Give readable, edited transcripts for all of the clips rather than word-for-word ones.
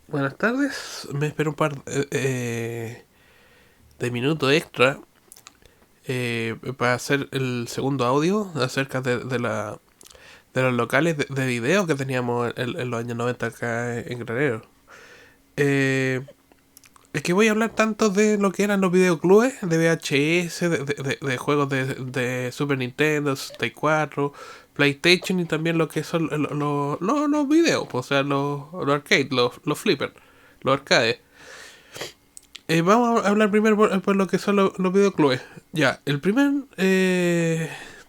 Buenas tardes, me espero un par de minutos extra para hacer el segundo audio acerca de los locales de video que teníamos en los años 90 acá en Granero. Eh, es que voy a hablar tanto de lo que eran los videoclubes de VHS, de juegos de Super Nintendo, 64, PlayStation y también lo que son los videos, pues, o sea, los arcades, los flippers, los arcades. Vamos a hablar primero por lo que son los videoclubes. Ya, el primer,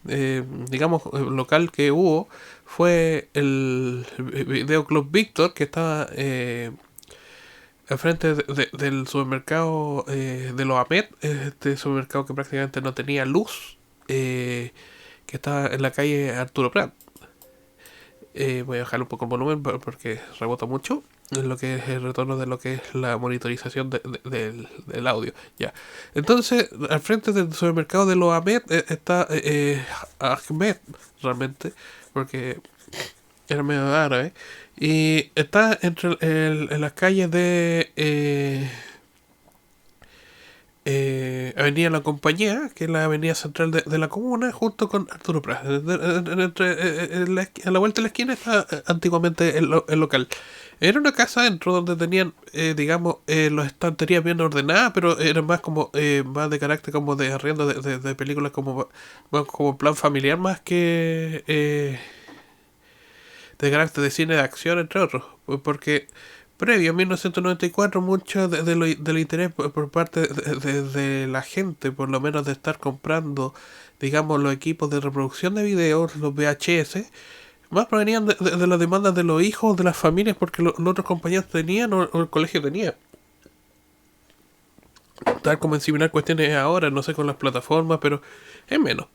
digamos, local que hubo fue el Videoclub Víctor, que estaba al frente del supermercado de los Amet, este supermercado que prácticamente no tenía luz, que estaba en la calle Arturo Prat. Voy a bajar un poco el volumen porque rebota mucho en lo que es el retorno de lo que es la monitorización del audio. Ya. Entonces, al frente del supermercado de los Ahmed está Ahmed, realmente, porque era medio árabe. Y está en las calles de Avenida La Compañía, que es la avenida central de la comuna, junto con Arturo Prat. En la vuelta de la esquina está antiguamente el local. Era una casa dentro donde tenían, digamos, las estanterías bien ordenadas, pero era más como, más de carácter como de arriendo de películas como, más como plan familiar, más que de carácter de cine de acción, entre otros. Porque previo a 1994 mucho del interés por parte de la gente, por lo menos de estar comprando, digamos, los equipos de reproducción de videos, los VHS, más provenían de las demandas de los hijos, de las familias, porque los otros compañeros tenían o el colegio tenía. Tal como en similar cuestiones ahora, no sé, con las plataformas, pero es menos.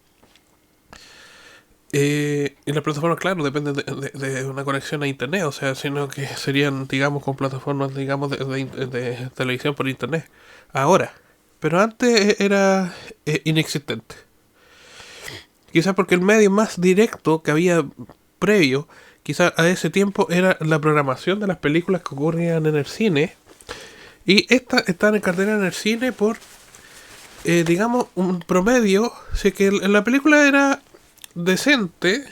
Y las plataformas, claro, dependen de una conexión a internet, o sea, sino que serían, digamos, con plataformas, digamos, de televisión por internet. Ahora. Pero antes era inexistente. Quizás porque el medio más directo que había previo, quizás a ese tiempo, era la programación de las películas que ocurrían en el cine. Y estas están en cartelera en el cine por, digamos, un promedio. Si que la película era decente,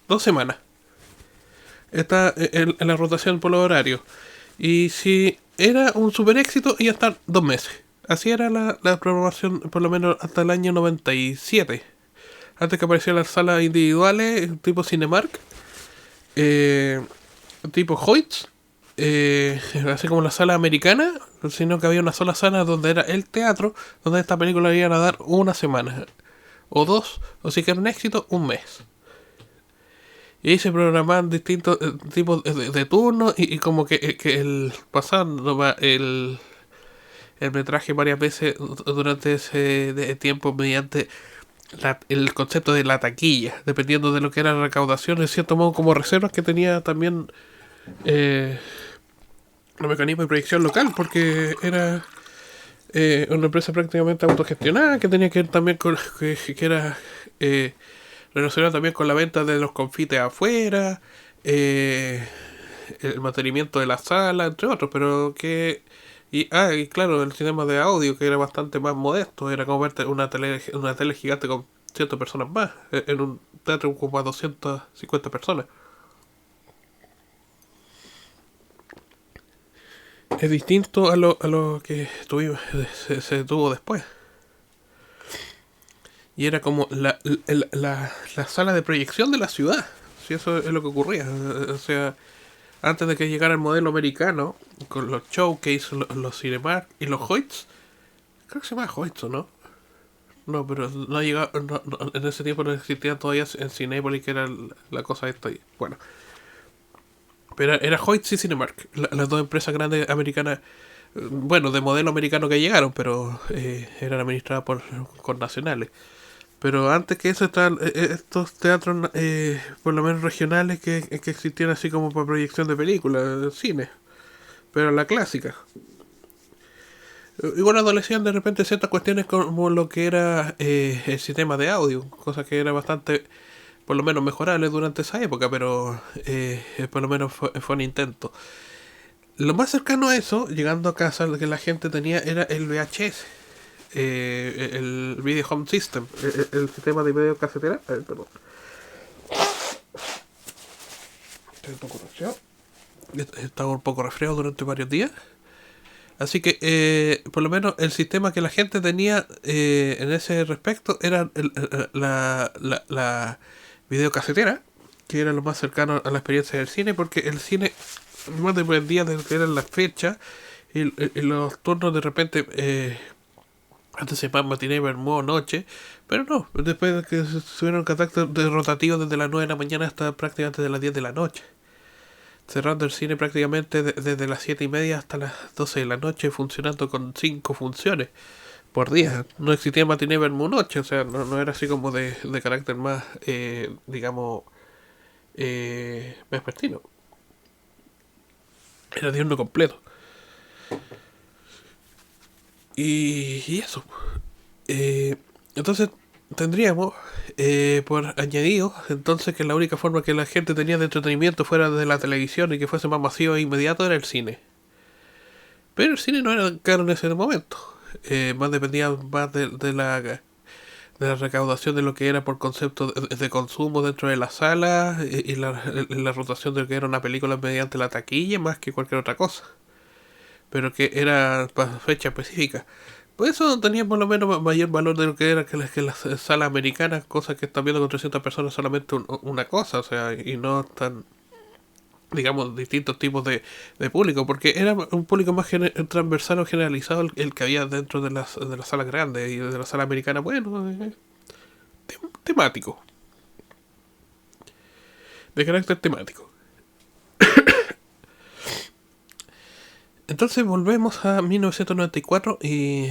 2 semanas. Está en la rotación por los horarios. Y si era un super éxito, iba a estar 2 meses. Así era la programación, por lo menos hasta el año 97. Antes que aparecieran las salas individuales, tipo Cinemark, eh, tipo Hoyts, así como la sala americana, sino que había una sola sala donde era el teatro, donde esta película iban a dar una semana, o dos, o si que era un éxito, un mes. Y ahí se programaban distintos tipos de turnos y como que el pasando el metraje varias veces durante ese tiempo mediante el concepto de la taquilla, dependiendo de lo que era la recaudación, en cierto modo como reservas que tenía también eh, los mecanismos de proyección local, porque era una empresa prácticamente autogestionada que tenía que ver también con que era relacionada también con la venta de los confites afuera, eh, el mantenimiento de la sala, entre otros, pero que y claro, el sistema de audio que era bastante más modesto, era como verte una tele gigante con 100 personas más, en un teatro como a 250 personas. Es distinto a lo que tuvimos, se tuvo después. Y era como la sala de proyección de la ciudad. Si eso es lo que ocurría. O sea, antes de que llegara el modelo americano, con los showcase, los Cinemark y los Hoyts, creo que se llama Hoyts, ¿o no? No, pero no ha llegado, en ese tiempo no existían todavía en Cinépolis, que era la cosa esta. Bueno, pero era Hoyts y Cinemark, las dos empresas grandes americanas, bueno, de modelo americano que llegaron, pero eran administradas por connacionales. Pero antes que eso estaban estos teatros, por lo menos regionales, que existían así como para proyección de películas, de cine, pero la clásica. Y bueno, adolecían de repente ciertas cuestiones como lo que era el sistema de audio, cosa que era bastante, por lo menos, mejorable durante esa época, pero por lo menos fue un intento. Lo más cercano a eso, llegando a casa, lo que la gente tenía era el VHS, el Video Home System, el sistema de video casetera. A ver, perdón. Estaba un poco resfriado durante varios días. Así que, por lo menos, el sistema que la gente tenía en ese respecto era la videocasetera, que era lo más cercano a la experiencia del cine, porque el cine más dependía de lo que eran las fechas y los turnos de repente. Antes se llamaba matiné, vermú, noche, pero no, después de que se subieron contactos de rotativos desde las 9 de la mañana hasta prácticamente de las 10 de la noche, cerrando el cine prácticamente desde las 7 y media hasta las 12 de la noche, funcionando con 5 funciones por día. No existía matiné, vermú, noche, o sea, no era así como de carácter más, digamos, vespertino. Era diurno completo. Y eso. Entonces tendríamos, por añadido, entonces que la única forma que la gente tenía de entretenimiento fuera de la televisión y que fuese más masivo e inmediato era el cine. Pero el cine no era caro en ese momento. Más dependía más de la recaudación de lo que era por concepto de consumo dentro de la sala y la rotación de lo que era una película mediante la taquilla más que cualquier otra cosa. Pero que era para fecha específica. Pues eso tenía por lo menos mayor valor de lo que era que las salas americanas, cosas que están viendo con 300 personas solamente una cosa, o sea, y no tan, digamos, distintos tipos de público, porque era un público más transversal o generalizado el que había dentro de las salas grandes y de la sala americana, bueno, temático, de carácter temático. Entonces volvemos a 1994 y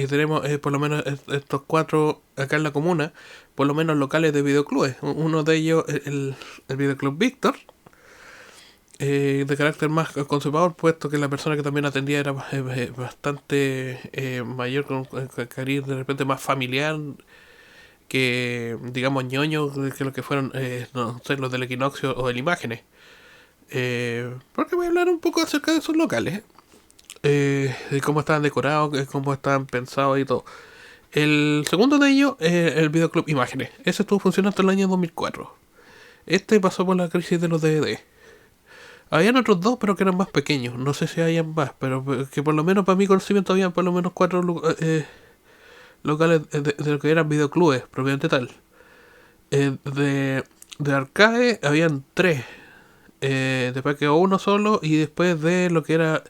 tenemos por lo menos estos 4 acá en la comuna, por lo menos locales de videoclubes. Uno de ellos, el Videoclub Víctor, de carácter más conservador, puesto que la persona que también atendía era bastante mayor, con cariz de repente más familiar que, digamos, ñoño, que lo que fueron, no sé, los del Equinoccio o el Imágenes. Porque voy a hablar un poco acerca de esos locales, de cómo estaban decorados, de cómo estaban pensados y todo. El segundo de ellos, el Videoclub Imágenes. Ese estuvo funcionando hasta el año 2004. Este pasó por la crisis de los DVD. Habían otros dos, pero que eran más pequeños. No sé si hayan más, pero que por lo menos para mi conocimiento habían por lo menos 4 locales de lo que eran videoclubes, propiamente tal. De arcade habían 3. Después quedó uno solo y después de lo que era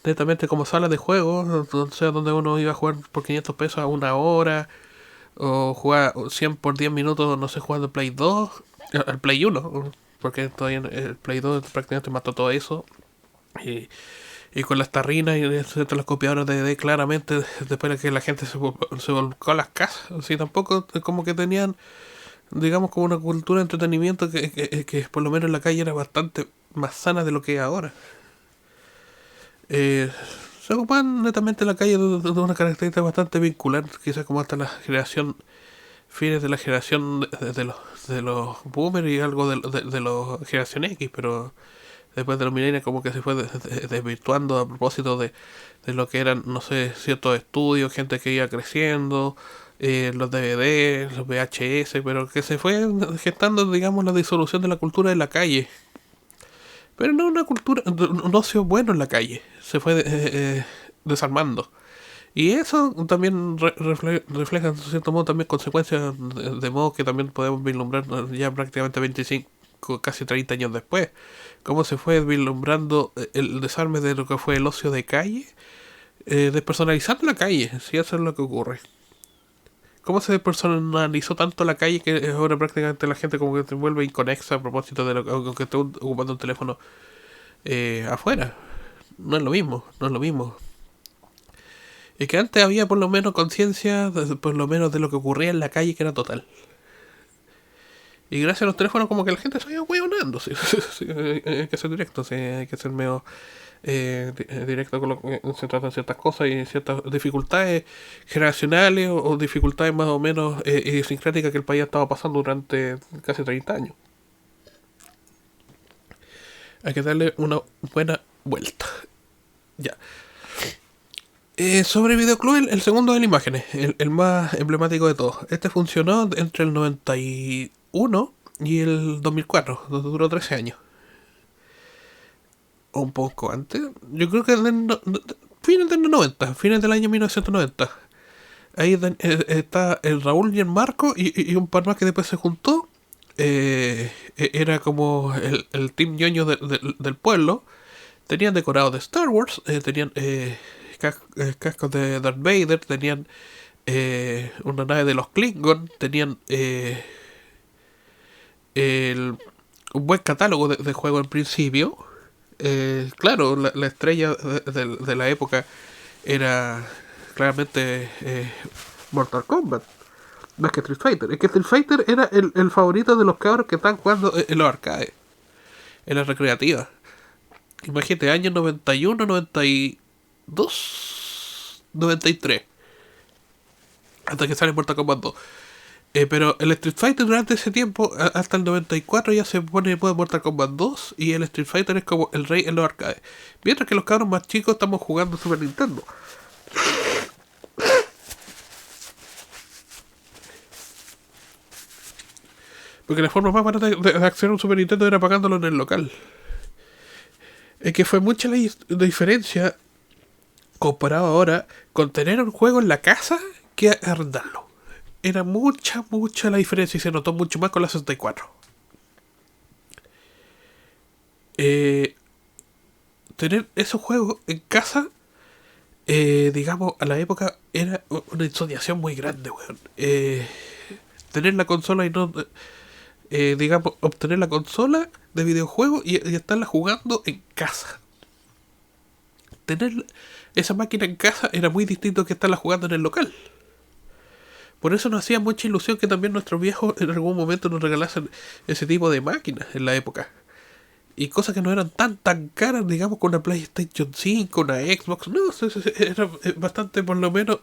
netamente como sala de juego, o sea, donde uno iba a jugar por 500 pesos a una hora, o jugar 100 por 10 minutos, no sé, jugando Play 2, al Play 1, porque todavía el Play 2 prácticamente mató todo eso. Y con las tarrinas y los copiadores de DVD, claramente, después de que la gente se volcó a las casas, así tampoco, como que tenían, digamos, como una cultura de entretenimiento que por lo menos en la calle era bastante más sana de lo que es ahora. Eh, Se ocupan netamente la calle de una característica bastante vincular, quizás como hasta la generación, fines de la generación de los boomers y algo de los generación X, pero después de los millennials como que se fue desvirtuando a propósito de lo que eran, no sé, ciertos estudios, gente que iba creciendo, los DVD, los VHS, pero que se fue gestando, digamos, la disolución de la cultura de la calle. Pero no una cultura, un ocio bueno en la calle. Se fue desarmando. Y eso también refleja, en cierto modo, también consecuencias de modo que también podemos vislumbrar ya prácticamente 25, casi 30 años después. Cómo se fue vislumbrando el desarme de lo que fue el ocio de calle, despersonalizando la calle, si eso es lo que ocurre. Cómo se despersonalizó tanto la calle que ahora prácticamente la gente como que se vuelve inconexa a propósito de lo que esté ocupando un teléfono afuera. No es lo mismo, no es lo mismo. Es que antes había por lo menos conciencia, por lo menos de lo que ocurría en la calle, que era total. Y gracias a los teléfonos como que la gente se iba hueonando. Sí, sí, hay que ser directo, sí, hay que ser medio directo con lo que se tratan ciertas cosas y ciertas dificultades generacionales o dificultades más o menos idiosincráticas que el país ha estado pasando durante casi 30 años. Hay que darle una buena vuelta. Ya. Sobre Videoclub, el segundo de las imágenes, el más emblemático de todos. Este funcionó entre el 91 y el 2004, duró 13 años. O un poco antes. Yo creo que fines de los 90, fines del año 1990. Ahí está el Raúl y el Marco y un par más que después se juntó. Era como el team ñoño del pueblo. Tenían decorados de Star Wars, tenían cascos de Darth Vader, tenían una nave de los Klingon, tenían un buen catálogo de juego en principio. Claro, la estrella de la época era claramente Mortal Kombat, más que Street Fighter. Es que Street Fighter era el favorito de los cabros que están jugando en los arcades, en las recreativas. Imagínate, años 91, 92, 93. Hasta que sale Mortal Kombat 2. Pero el Street Fighter durante ese tiempo, hasta el 94 ya se pone de Mortal Kombat 2 y el Street Fighter es como el rey en los arcades. Mientras que los cabros más chicos estamos jugando Super Nintendo. Porque la forma más barata de acceder a un Super Nintendo era pagándolo en el local. Es que fue mucha la diferencia comparado ahora con tener un juego en la casa que arrendarlo. Era mucha la diferencia y se notó mucho más con la 64. Tener esos juegos en casa, digamos, a la época era una insomniación muy grande, weón. Tener la consola y no... digamos, obtener la consola de videojuegos y estarla jugando en casa. Tener esa máquina en casa era muy distinto que estarla jugando en el local. Por eso nos hacía mucha ilusión que también nuestros viejos en algún momento nos regalasen ese tipo de máquinas en la época. Y cosas que no eran tan caras, digamos, con una PlayStation 5, una Xbox. No, era bastante, por lo menos,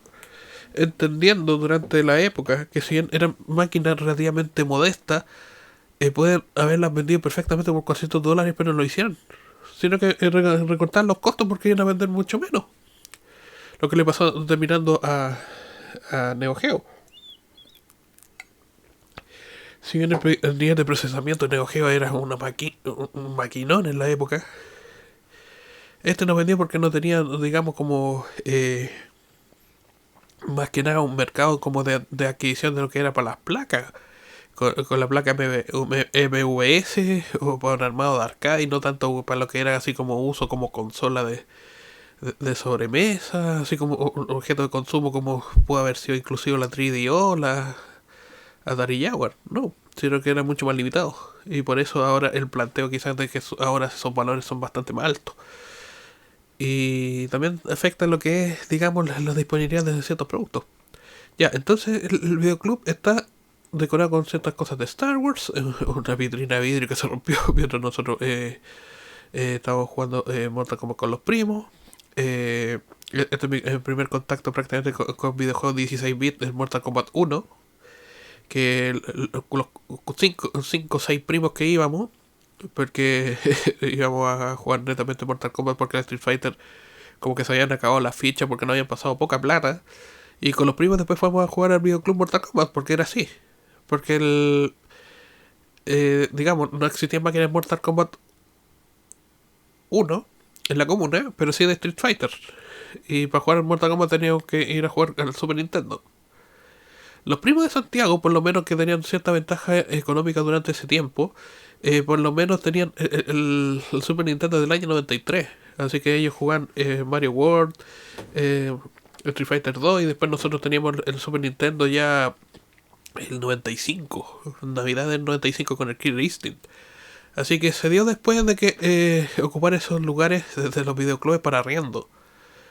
entendiendo durante la época que si bien eran máquinas relativamente modestas, pueden haberlas vendido perfectamente por $400, pero no lo hicieron. Sino que recortar los costos porque iban a vender mucho menos. Lo que le pasó terminando a Neo Geo. Si bien el nivel de procesamiento de Neo Geo era un maquinón en la época, este no vendía porque no tenía, digamos, como más que nada un mercado como de adquisición de lo que era para las placas. Con la placa MVS o para un armado de arcade y no tanto para lo que era así como uso como consola de sobremesa, así como un objeto de consumo como pudo haber sido inclusive la 3DO, la Atari Jaguar, no, sino que era mucho más limitado y por eso ahora el planteo quizás de que ahora esos valores son bastante más altos y también afecta lo que es, digamos, la disponibilidad de ciertos productos. Ya, entonces el videoclub está decorado con ciertas cosas de Star Wars, una vitrina de vidrio que se rompió mientras nosotros estábamos jugando Mortal Kombat con los primos. Este es el primer contacto prácticamente con videojuegos 16 bits del Mortal Kombat 1. Que los 5 o 6 primos que íbamos, porque íbamos a jugar netamente Mortal Kombat porque el Street Fighter como que se habían acabado las fichas porque no habían pasado poca plata. Y con los primos después fuimos a jugar al videoclub Mortal Kombat porque era así. Porque digamos, no existían máquinas de Mortal Kombat 1 en la comuna, pero sí de Street Fighter. Y para jugar al Mortal Kombat teníamos que ir a jugar al Super Nintendo. Los primos de Santiago, por lo menos que tenían cierta ventaja económica durante ese tiempo, por lo menos tenían el Super Nintendo del año 93. Así que ellos jugaban Mario World, Street Fighter 2 y después nosotros teníamos el Super Nintendo ya el 95, Navidad del 95 con el Killer Instinct. Así que se dio después de que ocupar esos lugares de los videoclubes para arriendo.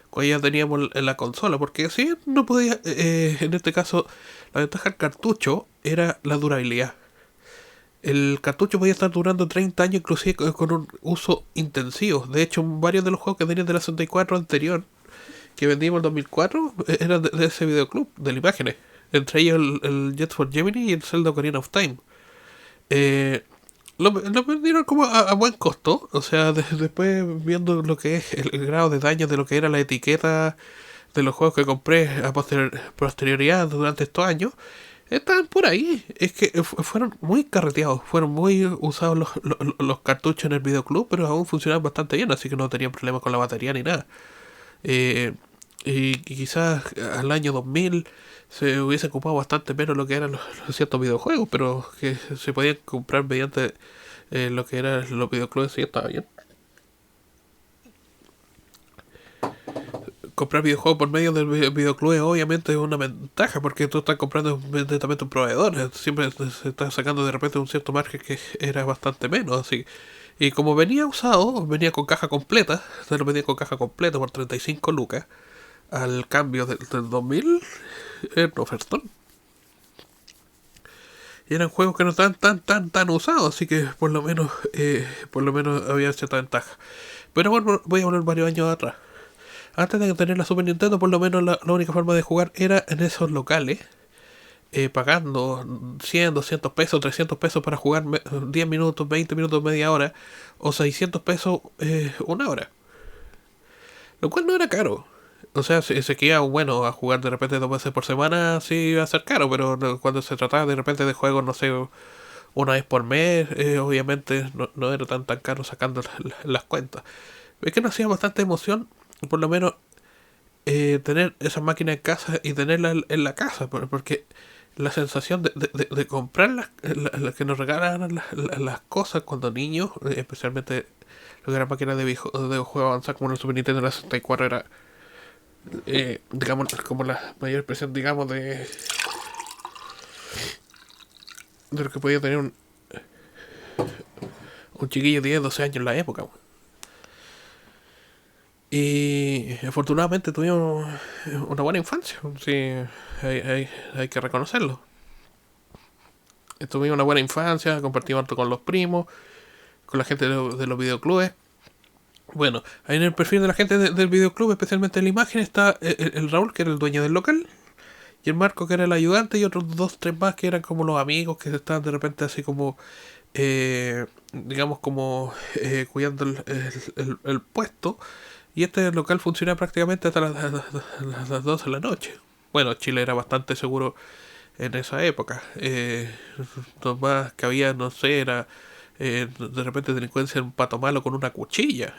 Cuando ya teníamos en la consola, porque si no podía, en este caso, la ventaja del cartucho era la durabilidad. El cartucho podía estar durando 30 años, inclusive con un uso intensivo. De hecho, varios de los juegos que tenían de la 64 anterior, que vendimos en 2004, eran de ese videoclub, de las imágenes. Entre ellos el Jet for Gemini y el Zelda Ocarina of Time. lo vendieron como a buen costo. O sea, después viendo lo que es el grado de daño de lo que era la etiqueta de los juegos que compré a posterioridad durante estos años, estaban por ahí. Es que fueron muy carreteados, fueron muy usados los cartuchos en el videoclub, pero aún funcionaban bastante bien, así que no tenían problemas con la batería ni nada. Eh, y quizás al año 2000 se hubiese ocupado bastante menos lo que eran los ciertos videojuegos, pero que se podían comprar mediante lo que eran los videoclubs, sí, estaba bien. Comprar videojuegos por medio del videoclub obviamente es una ventaja porque tú estás comprando directamente un proveedor, siempre se está sacando de repente un cierto margen que era bastante menos, así. Y como venía usado, venía con caja completa, se lo venía con caja completa por 35 lucas, al cambio del 2000, era un ofertón. Y eran juegos que no estaban tan usados, así que por lo menos había cierta ventaja. Pero bueno, voy a volver varios años atrás. Antes de tener la Super Nintendo, por lo menos la única forma de jugar era en esos locales, pagando 100, 200 pesos, 300 pesos para jugar 10 minutos, 20 minutos, media hora, o 600 pesos una hora. Lo cual no era caro. O sea, si se queda bueno a jugar de repente 2 veces por semana, sí iba a ser caro, pero cuando se trataba de repente de juegos, no sé, una vez por mes, obviamente no era tan caro sacando las cuentas. Es que nos hacía bastante emoción, por lo menos, tener esa máquina en casa y tenerla en la casa, porque la sensación de comprar las que nos regalan las cosas cuando niños, especialmente lo que era máquinas de juego avanzada como el Super Nintendo, la 64, era, digamos, como la mayor expresión, digamos, de lo que podía tener un chiquillo de 10, 12 años en la época. Y afortunadamente tuvimos una buena infancia, sí, hay que reconocerlo. Tuvimos una buena infancia, compartimos harto con los primos, con la gente de los videoclubes. Bueno, ahí en el perfil de la gente del videoclub, especialmente en la imagen, está el Raúl, que era el dueño del local, y el Marco, que era el ayudante, y otros dos, tres más que eran como los amigos que estaban de repente así como, digamos, como cuidando el puesto. Y este local funcionaba prácticamente hasta las 12 de la noche. Bueno, Chile era bastante seguro en esa época. Lo más que había, no sé, era de repente delincuencia en un pato malo con una cuchilla.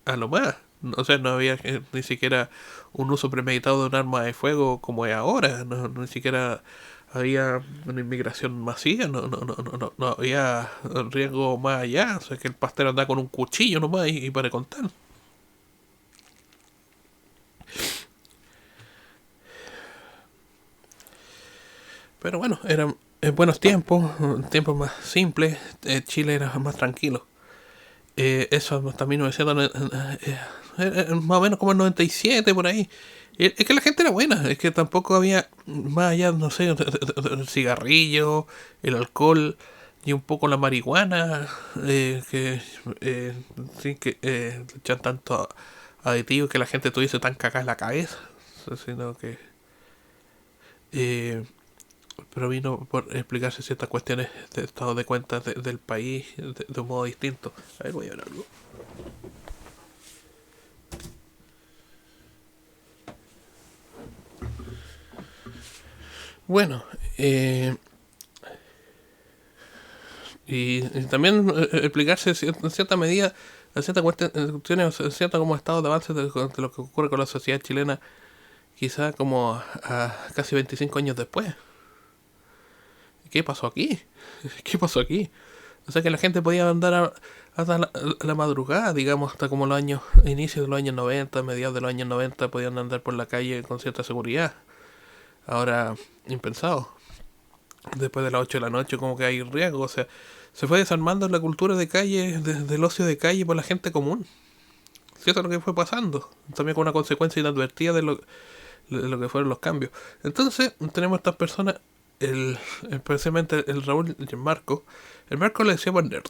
A lo más. O sea, no había ni siquiera un uso premeditado de un arma de fuego como es ahora. Ni siquiera había una inmigración masiva. No había riesgo más allá. O sea, que el pastel andaba con un cuchillo nomás y para contar. Pero bueno, eran buenos tiempos, tiempos más simples. Chile era más tranquilo. Eso hasta 1900, más o menos como el 97 por ahí. Es que la gente era buena, es que tampoco había más allá, no sé, el cigarrillo, el alcohol y un poco la marihuana, que sí que le echan tanto aditivo que la gente tuviese tan cagada en la cabeza, sino que eh, pero vino por explicarse ciertas cuestiones de estado de cuenta del país de un modo distinto. A ver, voy a ver algo. Bueno, y también explicarse en cierta medida, en ciertas cuestiones, en cierto como estado de avance de lo que ocurre con la sociedad chilena, quizá como a casi 25 años después. ¿Qué pasó aquí? ¿Qué pasó aquí? O sea que la gente podía andar hasta la madrugada, digamos, hasta como los años, inicios de los años 90, mediados de los años 90, podían andar por la calle con cierta seguridad. Ahora, impensado. Después de las 8 de la noche, como que hay riesgo. O sea, se fue desarmando la cultura de calle, del ocio de calle por la gente común. ¿Cierto lo que fue pasando? También con una consecuencia inadvertida de lo que fueron los cambios. Entonces, tenemos estas personas, especialmente el Raúl y el Marco. El Marco le decíamos nerd.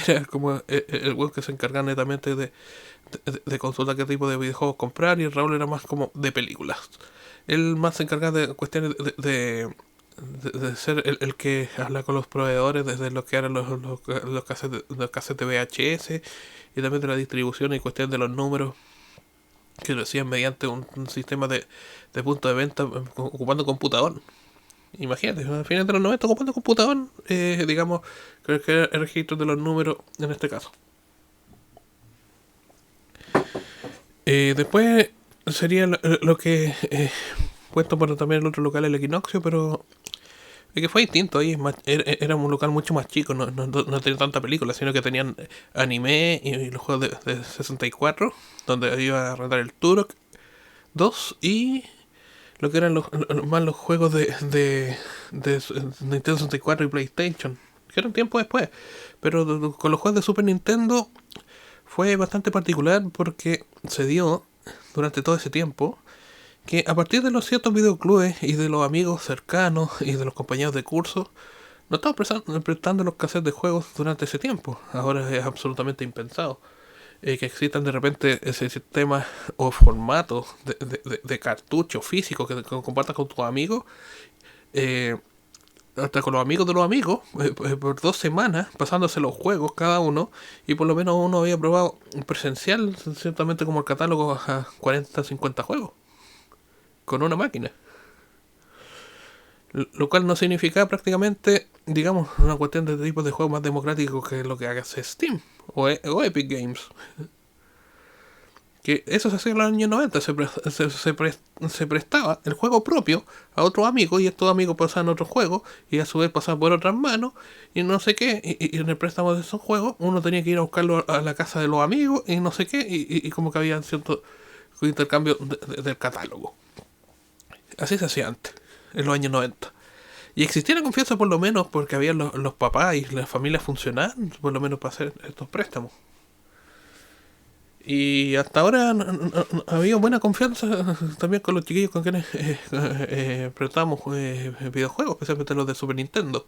Era como el web que se encargaba netamente de consultar qué tipo de videojuegos comprar, y el Raúl era más como de películas. Él más se encargaba de cuestiones de ser el que habla con los proveedores desde lo que eran los cassettes de VHS y también de la distribución y cuestión de los números que lo hacían mediante un sistema de punto de venta ocupando computador. Imagínate, a finales de los 90 ocupando computador, digamos, creo que el registro de los números en este caso. Después sería lo que puesto por también el otro local, el Equinoccio, pero es que fue distinto. Ahí era un local mucho más chico, no tenía tanta película, sino que tenían anime y los juegos de 64, donde iba a rentar el Turok 2 y lo que eran más los juegos de Nintendo 64 y PlayStation, que eran tiempo después. Pero con los juegos de Super Nintendo fue bastante particular porque se dio durante todo ese tiempo que a partir de los ciertos videoclubes y de los amigos cercanos y de los compañeros de curso, no estaban prestando los cassettes de juegos durante ese tiempo. Ahora es absolutamente impensado que existan de repente ese sistema o formatos de cartucho físico que compartas con tus amigos, eh, hasta con los amigos de los amigos, por 2 semanas, pasándose los juegos cada uno, y por lo menos uno había probado presencial, ciertamente como el catálogo, a 40, 50 juegos, con una máquina. Lo cual no significa prácticamente, digamos, una cuestión de tipos de juegos más democráticos que lo que haga Steam o Epic Games. Que eso se hacía en los años 90, se prestaba el juego propio a otros amigos y estos amigos pasaban otros juegos y a su vez pasaban por otras manos y no sé qué, y en el préstamo de esos juegos uno tenía que ir a buscarlo a la casa de los amigos y no sé qué, y como que había cierto intercambio del catálogo. Así se hacía antes, en los años 90. Y existía la confianza por lo menos porque había los papás y las familias funcionaban, por lo menos para hacer estos préstamos. Y hasta ahora había buena confianza también con los chiquillos con quienes prestábamos videojuegos, especialmente los de Super Nintendo.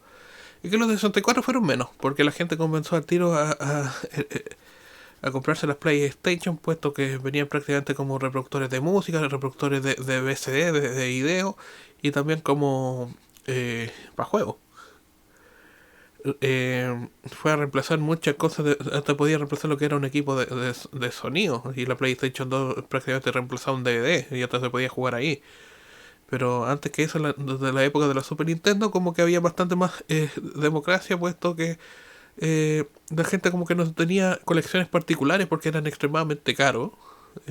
Y que los de 64 fueron menos, porque la gente comenzó al tiro a comprarse las PlayStation, puesto que venían prácticamente como reproductores de música, reproductores de VCD, de video, y también como para juegos. Fue a reemplazar muchas cosas, hasta podía reemplazar lo que era un equipo de sonido, y la PlayStation 2 prácticamente reemplazaba un DVD y hasta se podía jugar ahí. Pero antes que eso, desde la época de la Super Nintendo, como que había bastante más democracia, puesto que la gente como que no tenía colecciones particulares porque eran extremadamente caros,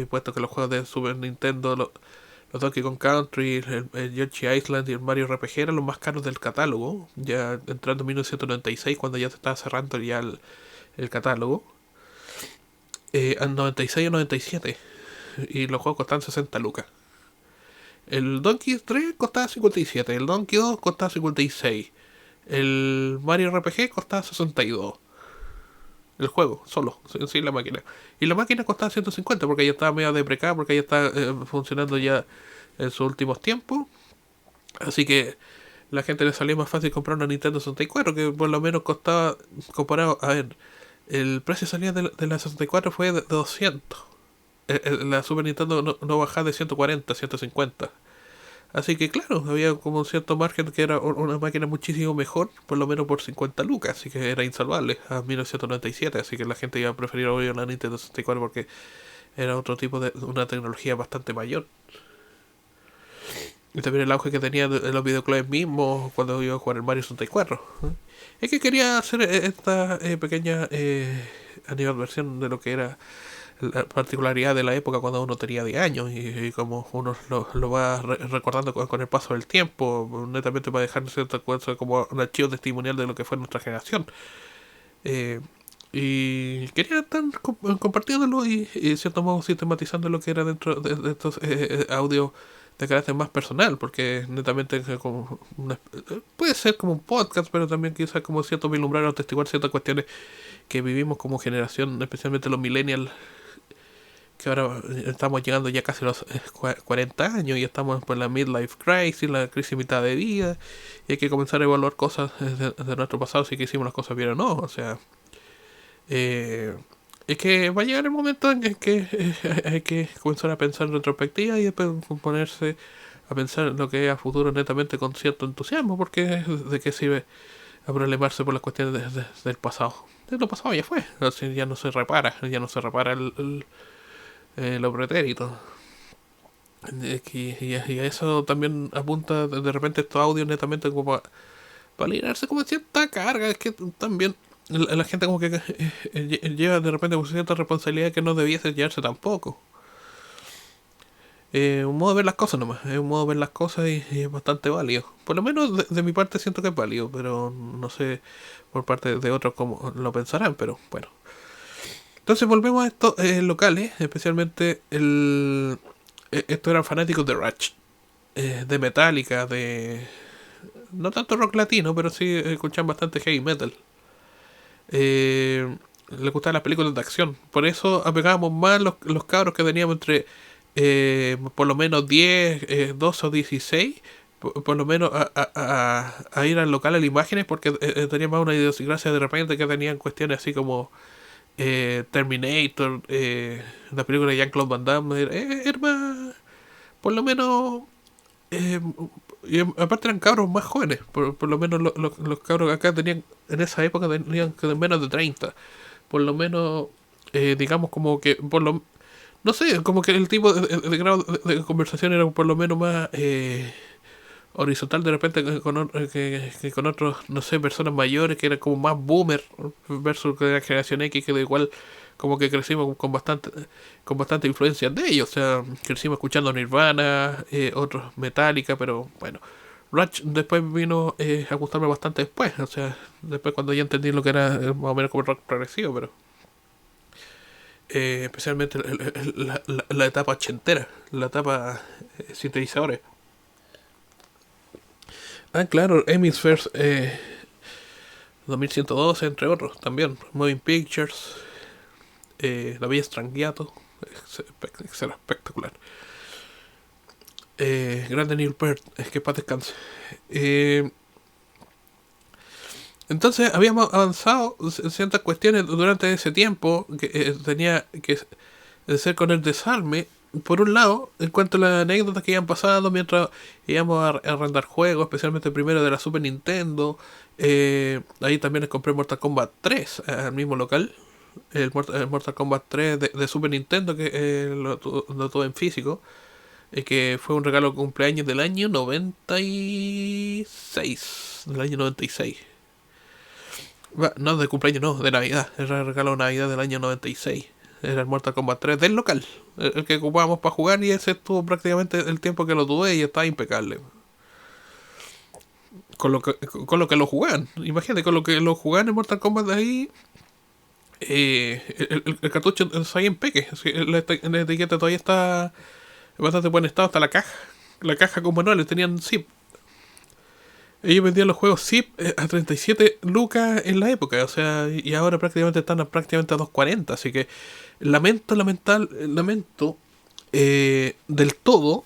puesto que los juegos de Super Nintendo, los Donkey Kong Country, el Yoshi Island y el Mario RPG eran los más caros del catálogo, ya entrando en 1996 cuando ya se estaba cerrando ya el catálogo, al 96 o 97, y los juegos costaban 60 lucas. El Donkey 3 costaba 57, el Donkey 2 costaba 56, el Mario RPG costaba 62. El juego, solo, sin la máquina. Y la máquina costaba 150 porque ya estaba medio deprecada, porque ya está funcionando ya en sus últimos tiempos. Así que la gente le salía más fácil comprar una Nintendo 64, que por lo menos costaba, comparado, a ver, el precio salía de la 64 fue de 200. La Super Nintendo no bajaba de 140, 150. Así que claro, había como un cierto margen que era una máquina muchísimo mejor, por lo menos por 50 lucas, así que era insalvable a 1997, así que la gente iba a preferir hoy la Nintendo 64 porque era otro tipo de una tecnología bastante mayor. Y también el auge que tenía de los videoclubs mismos cuando iba a jugar el Mario 64. Es que quería hacer esta pequeña animadversión de lo que era la particularidad de la época cuando uno tenía 10 años y como uno lo va recordando con el paso del tiempo, netamente para dejar ciertas cosas como un archivo testimonial de lo que fue nuestra generación. Eh, y quería estar compartiéndolo y de cierto modo sistematizando lo que era dentro de estos audios de carácter más personal, porque netamente como puede ser como un podcast, pero también quizás como cierto vislumbrar o testiguar ciertas cuestiones que vivimos como generación, especialmente los millennials, que ahora estamos llegando ya casi a los 40 años y estamos por la midlife crisis, la crisis mitad de vida, y hay que comenzar a evaluar cosas de nuestro pasado, si que hicimos las cosas bien o no. O sea, es que va a llegar el momento en que hay que comenzar a pensar en retrospectiva y después ponerse a pensar en lo que es a futuro netamente con cierto entusiasmo, porque de qué sirve a problemarse por las cuestiones del pasado. De lo pasado ya fue, así ya no se repara, lo pretérito. Y a eso también apunta de repente estos audios netamente como para liberarse como de cierta carga. Es que también la gente como que lleva de repente con cierta responsabilidad que no debiese llevarse tampoco. Un modo de ver las cosas nomás, es un modo de ver las cosas y es bastante válido. Por lo menos de mi parte siento que es válido, pero no sé por parte de otros cómo lo pensarán, pero bueno. Entonces volvemos a estos locales, especialmente estos eran fanáticos de Rush, de Metallica, de no tanto rock latino, pero sí escuchan bastante heavy metal. Les gustaban las películas de acción. Por eso apegábamos más los cabros que teníamos entre por lo menos 10 12 o 16 por lo menos a ir al local a las imágenes, porque tenían más una idiosincrasia de repente que tenían cuestiones así como Terminator, la película de Jean-Claude Van Damme, era más, por lo menos, eh, y aparte eran cabros más jóvenes, por lo menos los cabros acá tenían, en esa época tenían menos de 30 por lo menos, digamos como que, no sé, como que el tipo de grado de conversación era por lo menos más horizontal de repente que con otros, no sé, personas mayores que eran como más boomer versus que la generación X, que da igual como que crecimos con bastante influencia de ellos. O sea, crecimos escuchando Nirvana, otros Metallica, pero bueno. Rush después vino a gustarme bastante después, o sea, después cuando ya entendí lo que era más o menos como el rock progresivo, pero especialmente la etapa ochentera, la etapa sintetizadores. Ah, claro, Hemispheres 2112, entre otros, también. Moving Pictures, La Bella Strangiato, espectacular. Grande Neil Peart, es que paz descanse. Eh, entonces habíamos avanzado ciertas cuestiones durante ese tiempo que tenía que ser con el desarme. Por un lado, en cuanto a las anécdotas que iban pasando mientras íbamos a arrendar juegos, especialmente el primero de la Super Nintendo. Ahí también les compré Mortal Kombat 3 al mismo local. El Mortal Kombat 3 de Super Nintendo, que lo tuve en físico. Que fue un regalo de cumpleaños del año 96. Del año 96. No, de cumpleaños no, de Navidad. Era el regalo de Navidad del año 96. Era el Mortal Kombat 3 del local. El que ocupábamos para jugar, y ese estuvo prácticamente el tiempo que lo tuve y estaba impecable. Con lo que lo jugaban. Imagínate, con lo que lo jugaban en Mortal Kombat de ahí. El cartucho está ahí en peque. Así, la etiqueta todavía está en bastante buen estado. Hasta la caja. La caja con manuales tenían zip. Ellos vendían los juegos zip a 37 lucas en la época. O sea, y ahora prácticamente están prácticamente a 240. Así que lamento del todo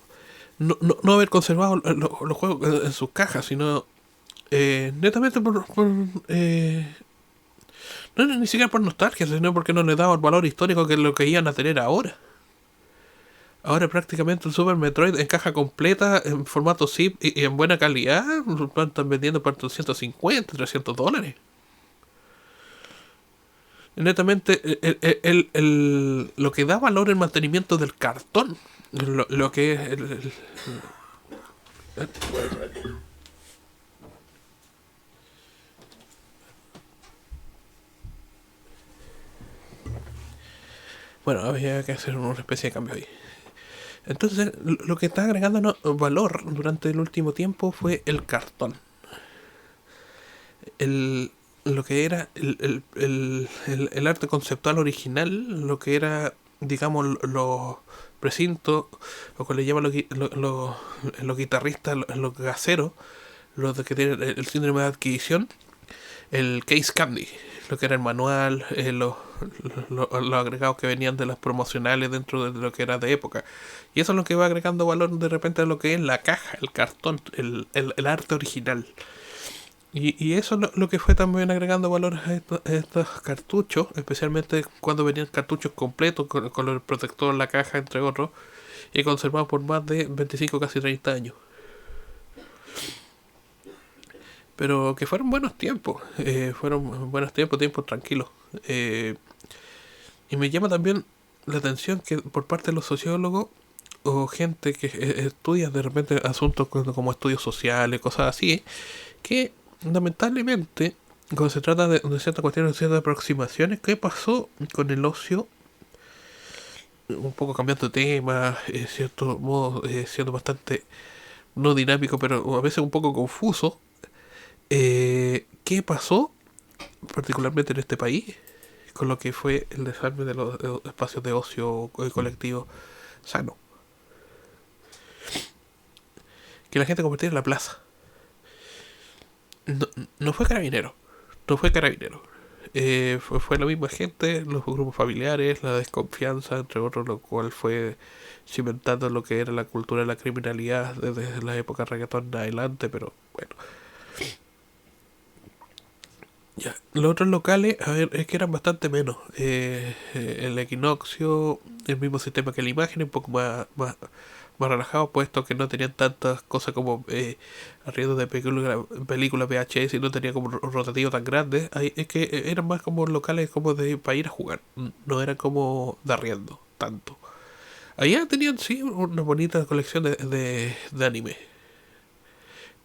no haber conservado los juegos en sus cajas, sino netamente no ni siquiera por nostalgia, sino porque no les daba el valor histórico que lo que iban a tener ahora. Ahora prácticamente el Super Metroid en caja completa, en formato zip y en buena calidad, lo están vendiendo por $250, $300. Netamente lo que da valor el mantenimiento del cartón, lo que es bueno, había que hacer una especie de cambio ahí. Entonces, lo que está agregando valor durante el último tiempo fue el cartón. Lo que era el arte conceptual original, lo que era, digamos, los precintos, lo que le llaman los guitarristas, los gaseros, los de que tienen el síndrome de adquisición, el case candy, lo que era el manual, los agregados que venían de las promocionales dentro de lo que era de época. Y eso es lo que va agregando valor de repente a lo que es la caja, el cartón, el arte original. Y eso lo que fue también agregando valor a estos cartuchos, especialmente cuando venían cartuchos completos con el protector, la caja, entre otros, y conservados por más de 25, casi 30 años. Pero que fueron buenos tiempos, tiempos tranquilos. Y me llama también la atención que por parte de los sociólogos o gente que estudia de repente asuntos como estudios sociales, cosas así, que lamentablemente cuando se trata de ciertas cuestiones, de ciertas aproximaciones, ¿qué pasó con el ocio? Un poco cambiando de tema, cierto modo, siendo bastante no dinámico, pero a veces un poco confuso. ¿Qué pasó, particularmente en este país, con lo que fue el desarme de los espacios de ocio colectivo sano? Que la gente convirtiera en la plaza. No, no fue carabinero, no fue carabinero. Fue la misma gente, los grupos familiares, la desconfianza, entre otros, lo cual fue cimentando lo que era la cultura de la criminalidad desde la época reggaetón en adelante, pero bueno. Ya, los otros locales, a ver, es que eran bastante menos. El Equinoccio, el mismo sistema que la imagen, un poco más relajado, puesto que no tenían tantas cosas como arriendo de películas VHS y no tenía como rotativo tan grande. Es que eran más como locales como de para ir a jugar, no eran como de arriendo tanto. Allá tenían sí una bonita colección de anime,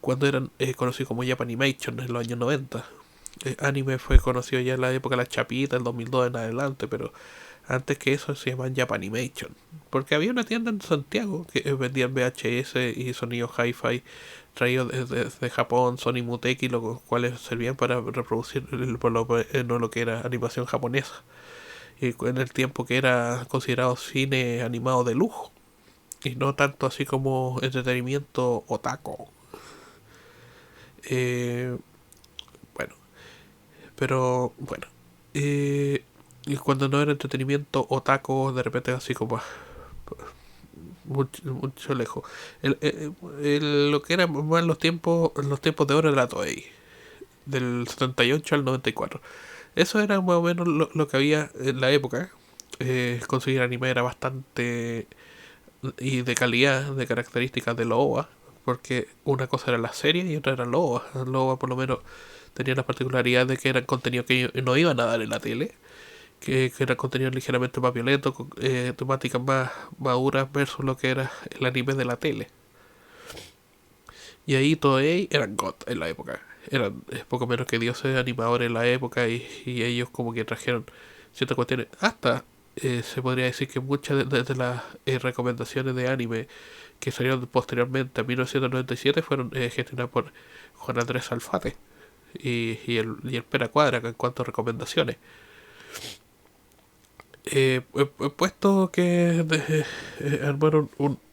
cuando eran conocidos como Japanimation en los años 90. Anime fue conocido ya en la época de la Chapita, el 2002 en adelante, pero antes que eso se llamaban Japanimation. Porque había una tienda en Santiago que vendían VHS y sonidos hi-fi traídos desde Japón, Sony Muteki, los cuales servían para reproducir por lo que era animación japonesa. Y en el tiempo que era considerado cine animado de lujo. Y no tanto así como entretenimiento otaku. Eh, bueno, pero bueno. Y cuando no era entretenimiento otaku, de repente así como mucho, mucho lejos. Lo que era más los tiempos de oro de la Toei, del 78 al 94. Eso era más o menos lo que había en la época. Conseguir anime era bastante y de calidad, de características de los OVA, porque una cosa era la serie y otra era los OVA. Los OVA por lo menos tenían la particularidad de que eran contenido que no iban a dar en la tele, que era contenido ligeramente más violento, con temáticas más maduras versus lo que era el anime de la tele. Y ahí Toei eran God en la época. Eran poco menos que dioses animadores en la época y ellos como que trajeron ciertas cuestiones. Hasta se podría decir que muchas de las recomendaciones de anime que salieron posteriormente a 1997 fueron gestionadas por Juan Andrés Alfate y el Pera Cuadra en cuanto a recomendaciones. Puesto que armaron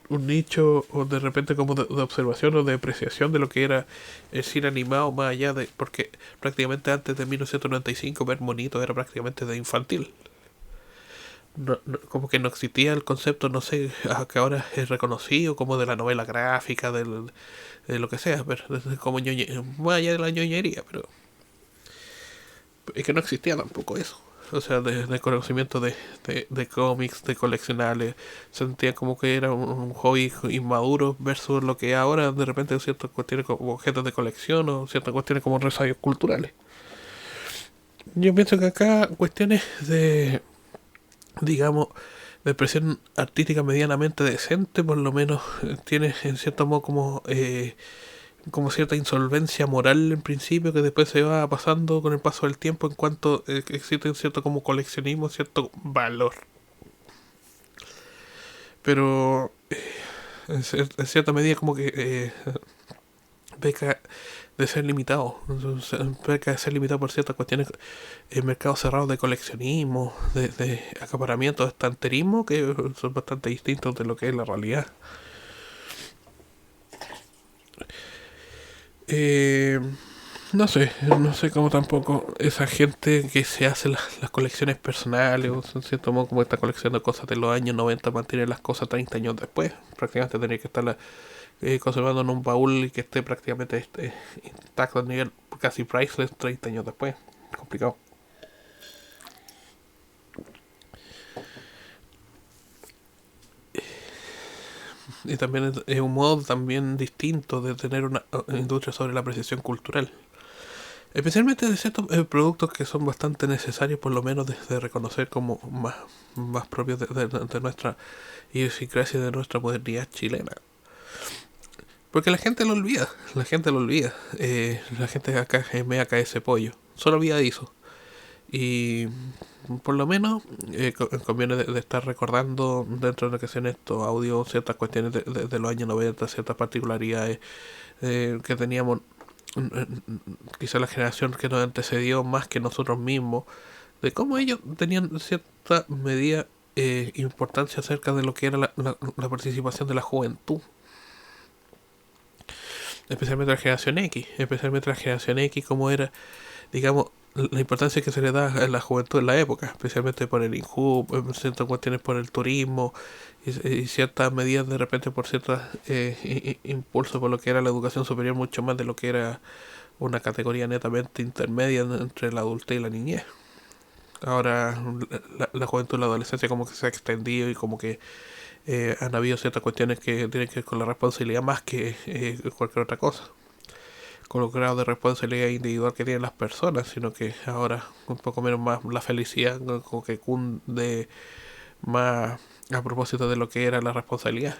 un nicho o de repente como de observación o de apreciación de lo que era el cine animado más allá de... Porque prácticamente antes de 1995 ver monito era prácticamente de infantil. Como que no existía el concepto, no sé, que ahora es reconocido como de la novela gráfica, de lo que sea, pero como más allá de la ñoñería, pero es que no existía tampoco eso. O sea, de conocimiento de cómics, de coleccionables. Sentía como que era un hobby inmaduro versus lo que ahora de repente ciertas cuestiones como objetos de colección o ciertas cuestiones como resabio culturales. Yo pienso que acá cuestiones de, digamos, de expresión artística medianamente decente, por lo menos tiene en cierto modo como cierta insolvencia moral en principio que después se va pasando con el paso del tiempo en cuanto existe un cierto como coleccionismo, cierto valor. Pero en cierta medida como que peca de ser limitado, peca de ser limitado por ciertas cuestiones en mercados cerrados de coleccionismo, de acaparamiento, de estanterismo, que son bastante distintos de lo que es la realidad. Eh, no sé cómo tampoco esa gente que se hace las colecciones personales, o en cierto modo como está coleccionando cosas de los años 90, mantiene las cosas 30 años después. Prácticamente tendría que estarla conservando en un baúl y que esté prácticamente intacto a nivel casi priceless 30 años después. Complicado. Y también es un modo también distinto de tener una industria sobre la precisión cultural. Especialmente de ciertos productos que son bastante necesarios, por lo menos de reconocer como más propios de nuestra idiosincrasia, de nuestra modernidad chilena. Porque la gente lo olvida, la gente lo olvida. La gente acá me acá ese pollo. Solo olvida eso. Y por lo menos conviene de estar recordando dentro de lo que sean estos audios ciertas cuestiones de los años 90, ciertas particularidades que teníamos, quizá la generación que nos antecedió más que nosotros mismos, de cómo ellos tenían cierta medida importancia acerca de lo que era la participación de la juventud. Especialmente la generación X, como era, digamos, la importancia que se le da a la juventud en la época, especialmente por el INJU, ciertas cuestiones por el turismo y ciertas medidas de repente por ciertos impulsos por lo que era la educación superior, mucho más de lo que era una categoría netamente intermedia entre la adultez y la niñez. Ahora la juventud y la adolescencia como que se ha extendido y como que han habido ciertas cuestiones que tienen que ver con la responsabilidad más que cualquier otra cosa, con los grados de responsabilidad individual que tienen las personas, sino que ahora un poco menos más la felicidad como que cunde más a propósito de lo que era la responsabilidad.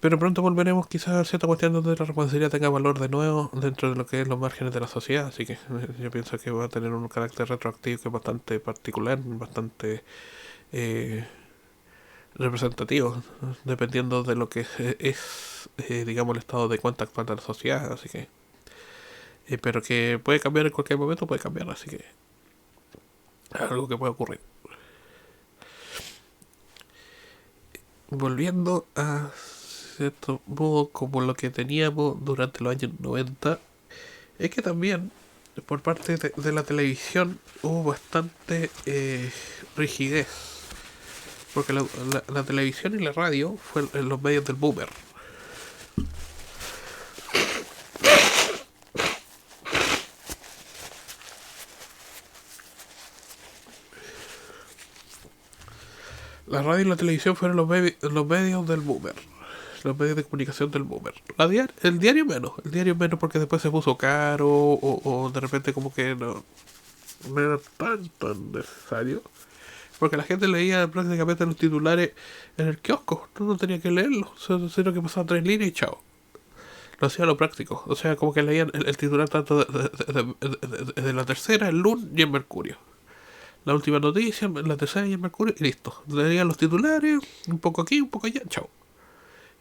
Pero pronto volveremos quizás a cierta cuestión donde la responsabilidad tenga valor de nuevo dentro de lo que es los márgenes de la sociedad, así que yo pienso que va a tener un carácter retroactivo que es bastante particular, bastante eh, representativo, dependiendo de lo que es, digamos, el estado de cuenta actual de la sociedad, así que pero que puede cambiar en cualquier momento, puede cambiar, así que es algo que puede ocurrir. Volviendo a cierto modo como lo que teníamos durante los años 90, es que también por parte de la televisión hubo bastante rigidez, porque la televisión y la radio fueron los medios del boomer. La radio y la televisión fueron los medios del boomer, los medios de comunicación del boomer. El diario menos porque después se puso caro o de repente como que no era tan necesario. Porque la gente leía prácticamente los titulares en el kiosco, no tenía que leerlos, sino que pasaba 3 líneas y chao. Lo hacía a lo práctico, o sea, como que leían el titular tanto de la tercera, el lunes y el Mercurio. La última noticia, la tercera y el Mercurio, y listo. Leían los titulares, un poco aquí, un poco allá, chao.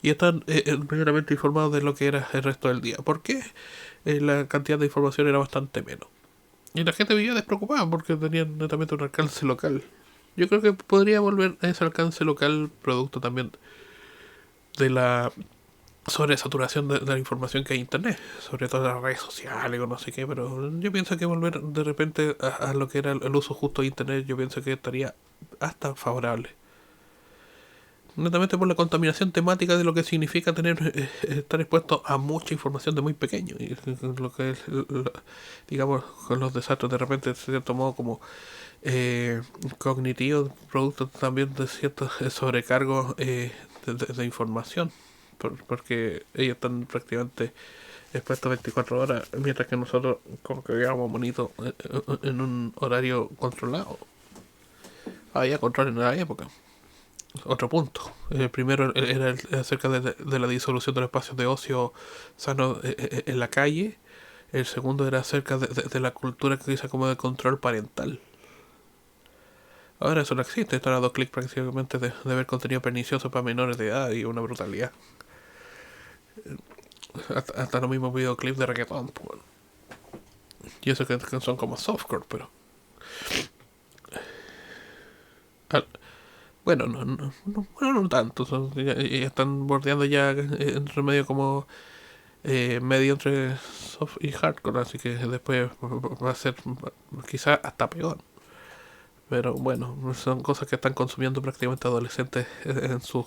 Y están primeramente informados de lo que era el resto del día. ¿Por qué? La cantidad de información era bastante menos. Y la gente vivía despreocupada porque tenían netamente un alcance local. Yo creo que podría volver a ese alcance local producto también de la sobresaturación de la información que hay en internet, sobre todo en las redes sociales o no sé qué, pero yo pienso que volver de repente a lo que era el uso justo de internet, yo pienso que estaría hasta favorable. Netamente por la contaminación temática de lo que significa tener estar expuesto a mucha información de muy pequeño y lo que es digamos con los desastres de repente de cierto modo como cognitivos producto también de ciertos sobrecargos de información porque ellos están prácticamente expuestos 24 horas mientras que nosotros como que veamos bonito en un horario controlado. Había control en la época. Otro punto. El primero era acerca de la disolución de los espacios de ocio sano en la calle. El segundo era acerca de la cultura que dice como de control parental. Ahora eso no existe. Están a 2 clics prácticamente de ver contenido pernicioso para menores de edad y una brutalidad. Hasta los mismos videoclips de reggaetón. Pues. Y eso que son como softcore, pero... Bueno, bueno, no tanto. Ya están bordeando ya entre medio como medio entre soft y hardcore, así que después va a ser quizás hasta peor. Pero bueno, son cosas que están consumiendo prácticamente adolescentes en sus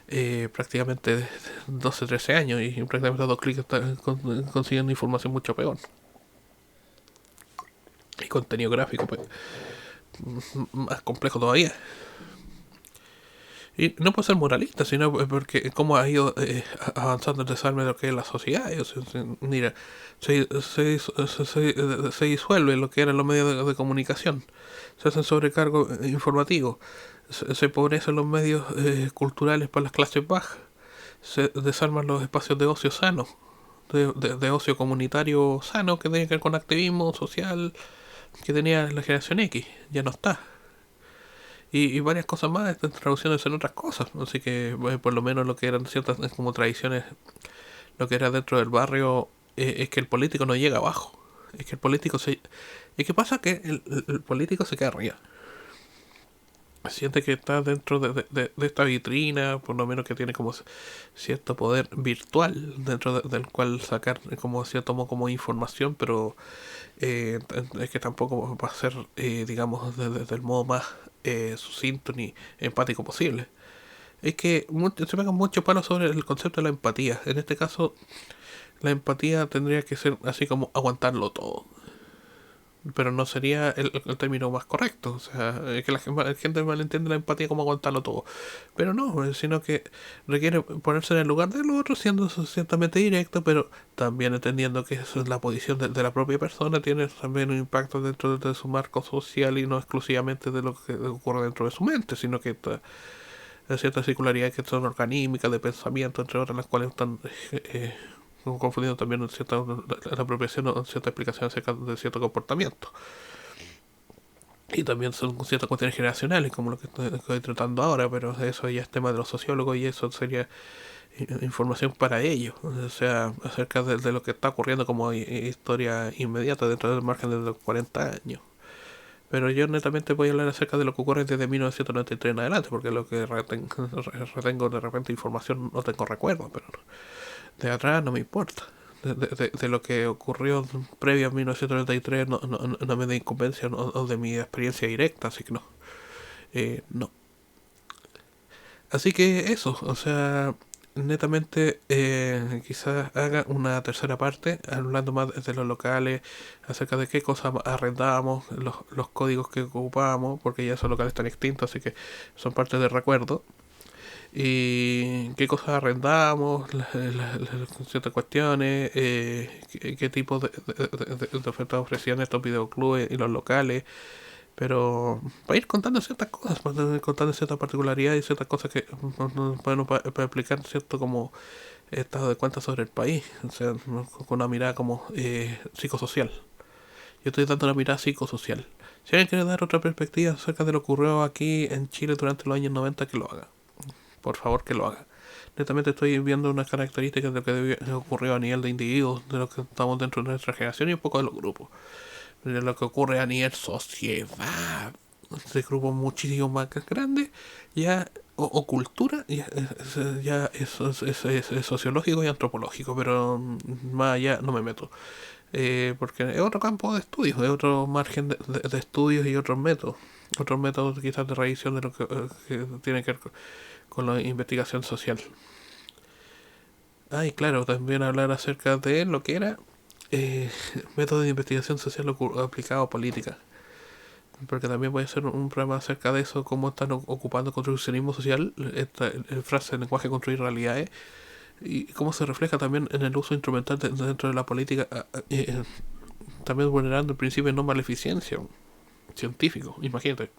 prácticamente 12, 13 años y prácticamente a dos clics consiguen información mucho peor. Y contenido gráfico, pues, más complejo todavía. Y no por ser moralista, sino porque cómo ha ido avanzando el desarme de lo que es la sociedad. Mira, se disuelve lo que eran los medios de comunicación. Se hacen sobrecargos informativos. Se empobrecen los medios culturales para las clases bajas. Se desarman los espacios de ocio sano. De ocio comunitario sano que tenía que ver con activismo social que tenía la generación X. Ya no está. Y varias cosas más están traduciéndose en otras cosas. Así que por lo menos lo que eran ciertas como tradiciones, lo que era dentro del barrio, es que el político no llega abajo. Es que el político se... ¿Y qué pasa? Que el político se queda arriba. Siente que está dentro de esta vitrina, por lo menos que tiene como cierto poder virtual dentro del cual sacar como cierto modo como información, pero es que tampoco va a ser, digamos, del modo más sucinto ni empático posible. Es que se pegan muchos palos sobre el concepto de la empatía. En este caso, la empatía tendría que ser así como aguantarlo todo. Pero no sería el término más correcto. O sea, es que la gente malentiende la empatía como aguantarlo todo. Pero no, sino que requiere ponerse en el lugar del otro, siendo ciertamente directo, pero también entendiendo que eso es la posición de la propia persona, tiene también un impacto dentro de su marco social y no exclusivamente de lo que ocurre dentro de su mente, sino que hay ciertas circularidades que son organímicas, de pensamiento, entre otras, las cuales están confundiendo también cierta la apropiación o cierta explicación acerca de cierto comportamiento. Y también son ciertas cuestiones generacionales, como lo que estoy tratando ahora, pero eso ya es tema de los sociólogos y eso sería información para ellos, o sea, acerca de lo que está ocurriendo como historia inmediata dentro del margen de los 40 años. Pero yo netamente voy a hablar acerca de lo que ocurre desde 1993 en adelante, porque lo que retengo de repente información no tengo recuerdo, pero de atrás no me importa. De lo que ocurrió previo a 1993 no me da incumbencia o de mi experiencia directa, así que no. No. Así que eso, o sea, netamente quizás haga una tercera parte hablando más de los locales, acerca de qué cosas arrendábamos, los códigos que ocupábamos, porque ya esos locales están extintos, así que son parte del recuerdo. Y qué cosas arrendábamos, ciertas cuestiones, qué tipo de ofertas ofrecían estos videoclubes y los locales, pero para ir contando ciertas cosas, para ir contando ciertas particularidades y ciertas cosas que bueno, para explicar cierto como estado de cuenta sobre el país, o sea, con una mirada como psicosocial. Yo estoy dando una mirada psicosocial. Si alguien quiere dar otra perspectiva acerca de lo que ocurrió aquí en Chile durante los años 90, que lo haga. Por favor, que lo haga. Netamente estoy viendo unas características de lo que ocurrió a nivel de individuos, de lo que estamos dentro de nuestra generación y un poco de los grupos. De lo que ocurre a nivel sociedad, de grupos muchísimo más grandes, ya, o cultura, ya es sociológico y antropológico, pero más allá no me meto. Porque es otro campo de estudios, es otro margen de estudios y otros métodos quizás de revisión de lo que tiene que ver con la investigación social. Ah, y claro, también hablar acerca de lo que era eh, método de investigación social aplicado a política. Porque también voy a hacer un programa acerca de eso, cómo están ocupando el construccionismo social, el frase del lenguaje construir realidades, y cómo se refleja también en el uso instrumental dentro de la política, también vulnerando el principio de no maleficencia científico, imagínate.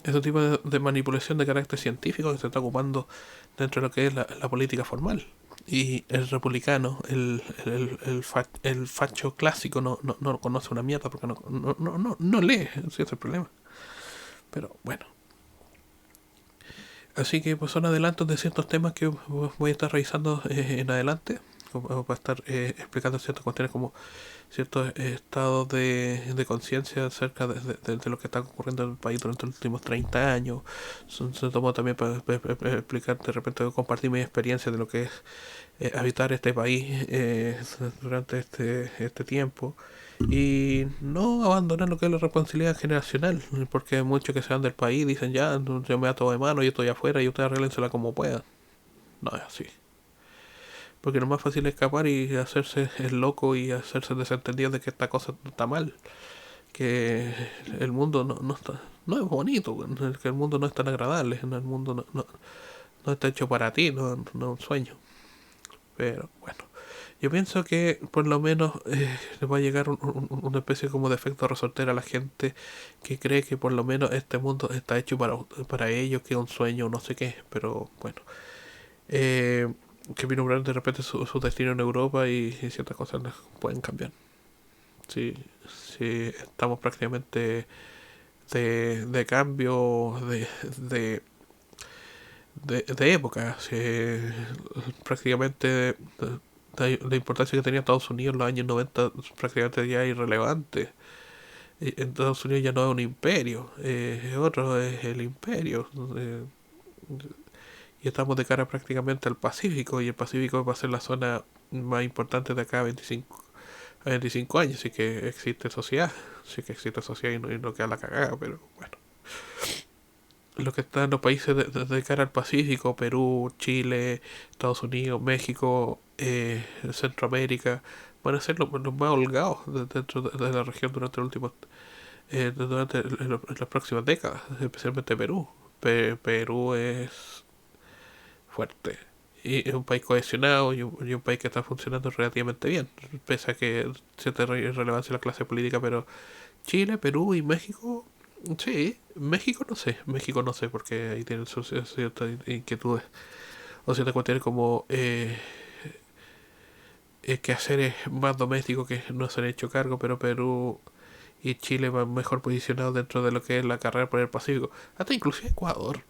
Ese tipo de manipulación de carácter científico que se está ocupando dentro de lo que es la política formal. Y el republicano, el facho clásico, no conoce una mierda porque no lee, ese es el problema. Pero bueno. Así que pues son adelantos de ciertos temas que voy a estar revisando en adelante. Para estar explicando ciertas cuestiones como ciertos estados de conciencia acerca de lo que está ocurriendo en el país durante los últimos 30 años. Se tomó también para explicar, de repente compartir mi experiencia de lo que es habitar este país durante este tiempo y no abandonar lo que es la responsabilidad generacional, porque hay muchos que se van del país, dicen ya, yo me ato de mano, yo estoy afuera y ustedes arréglensela como puedan. No es así. Porque lo más fácil es escapar y hacerse el loco y hacerse desentendido de que esta cosa está mal. Que el mundo no está, no es bonito, que el mundo no es tan agradable, el mundo no está hecho para ti, no es un sueño. Pero bueno, yo pienso que por lo menos le va a llegar una especie como de efecto resortero a la gente que cree que por lo menos este mundo está hecho para ellos, que es un sueño, no sé qué, pero bueno. Eh, que vino de repente su destino en Europa y ciertas cosas pueden cambiar. Sí, sí, estamos prácticamente de cambio de época. Sí, prácticamente la importancia que tenía Estados Unidos en los años 90 prácticamente ya es irrelevante. En Estados Unidos ya no es un imperio, otro es el imperio. eh, y estamos de cara prácticamente al Pacífico, y el Pacífico va a ser la zona más importante de acá a 25 años, así que existe sociedad, sí que existe sociedad y no queda la cagada, pero bueno. Lo que están los países de cara al Pacífico, Perú, Chile, Estados Unidos, México, Centroamérica, van a ser los más holgados dentro de la región durante los últimos, las próximas décadas, especialmente Perú. Perú es fuerte. Y es un país cohesionado y un país que está funcionando relativamente bien, pese a que cierta relevancia en la clase política, pero Chile, Perú y México, sí, México no sé, porque ahí tienen sus ciertas inquietudes o ciertas cuestiones como quehaceres más domésticos que no se han hecho cargo, pero Perú y Chile van mejor posicionados dentro de lo que es la carrera por el Pacífico. Hasta inclusive Ecuador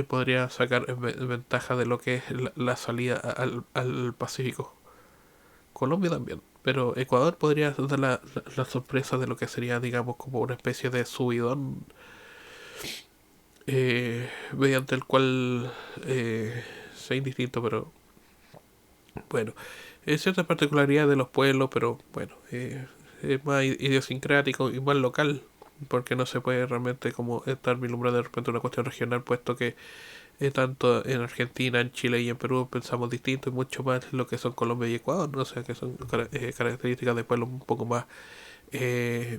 podría sacar ventaja de lo que es la salida al Pacífico. Colombia también. Pero Ecuador podría dar la sorpresa de lo que sería, digamos, como una especie de subidón mediante el cual sea indistinto, pero bueno, es cierta particularidad de los pueblos, pero bueno, es más idiosincrático y más local, porque no se puede realmente como estar vislumbrando de repente una cuestión regional, puesto que tanto en Argentina, en Chile y en Perú pensamos distinto y mucho más lo que son Colombia y Ecuador, ¿no? O sea que son características de pueblos un poco más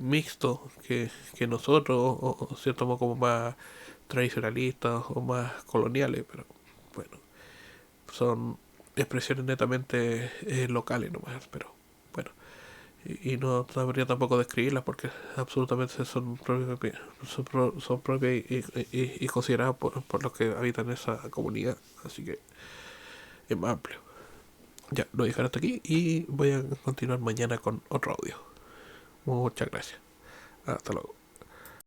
mixtos que nosotros, o cierto modo como más tradicionalistas o más coloniales, pero bueno, son expresiones netamente locales nomás, pero bueno, y no sabría tampoco describirlas porque absolutamente son propias y consideradas por los que habitan esa comunidad, así que es más amplio. Ya, lo dejaré hasta aquí y voy a continuar mañana con otro audio. Muchas gracias. Hasta luego.